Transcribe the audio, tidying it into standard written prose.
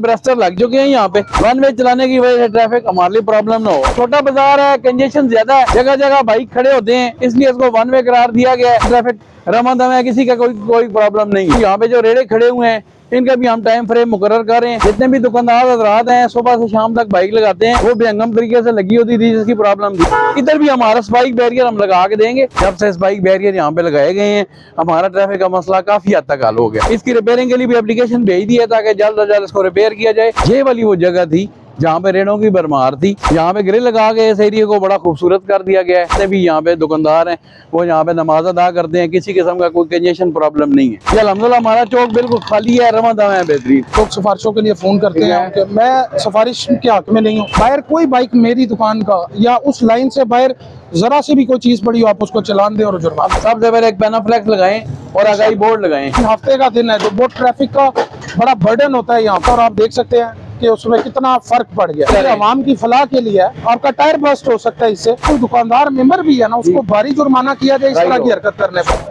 Brewster लग चुके हैं यहाँ पे। वन वे चलाने की वजह से ट्रैफिक हमारे लिए प्रॉब्लम ना हो। छोटा बाजार है, कंजेशन ज्यादा है, जगह जगह बाइक खड़े होते हैं, इसलिए इसको वन वे करार दिया गया है। ट्रैफिक रमादम है, किसी का कोई प्रॉब्लम नहीं है। यहाँ पे जो रेड़े खड़े हुए हैं इनका भी हम टाइम फ्रेम मुकर्रर कर रहे हैं। जितने भी दुकानदार हजरात हैं सुबह से शाम तक बाइक लगाते हैं, वो बेहंगम तरीके से लगी होती थी जिसकी प्रॉब्लम थी। इधर भी हमारा स्पाइक बैरियर हम लगा के देंगे। जब से स्पाइक बैरियर यहाँ पे लगाए गए हैं हमारा ट्रैफिक का मसला काफी हद तक हल हो गया। इसकी रिपेयरिंग के लिए भी एप्लीकेशन भेज दी है ताकि जल्द अज जल्द इसको रिपेयर किया जाए। ये वाली वो जगह थी जहाँ पे रेड़ों की भरमार थी, यहाँ पे ग्रिल लगा के इस एरिया को बड़ा खूबसूरत कर दिया गया है। जितने भी यहाँ पे दुकानदार हैं वो यहाँ पे नमाज अदा करते हैं, किसी किस्म का कोई कंजेशन प्रॉब्लम नहीं है। अल्हम्दुलिल्लाह हमारा चौक बिल्कुल खाली है, रमादम है, बेहतरीन। लोग सिफारिशों के लिए फोन करते हैं, मैं सिफारिश के हक में नहीं हूँ। बाहर कोई बाइक मेरी दुकान का या उस लाइन से बाहर जरा से भी कोई चीज पड़ी हो आप उसको चलान दें और जुर्माना। सबसे पहले एक पैनाफ्लेक्स लगाएं और आगाही बोर्ड लगाएं। हफ्ते का दिन है तो बहुत ट्रैफिक का बड़ा बर्डन होता है यहाँ पर, और आप देख सकते हैं कि उसमें कितना फर्क पड़ गया। ये आवाम की फलाह के लिए है। आपका टायर बस्ट हो सकता है इससे। कोई दुकानदार मेंबर भी है ना, उसको भारी जुर्माना किया जाए इस तरह की हरकत करने पर।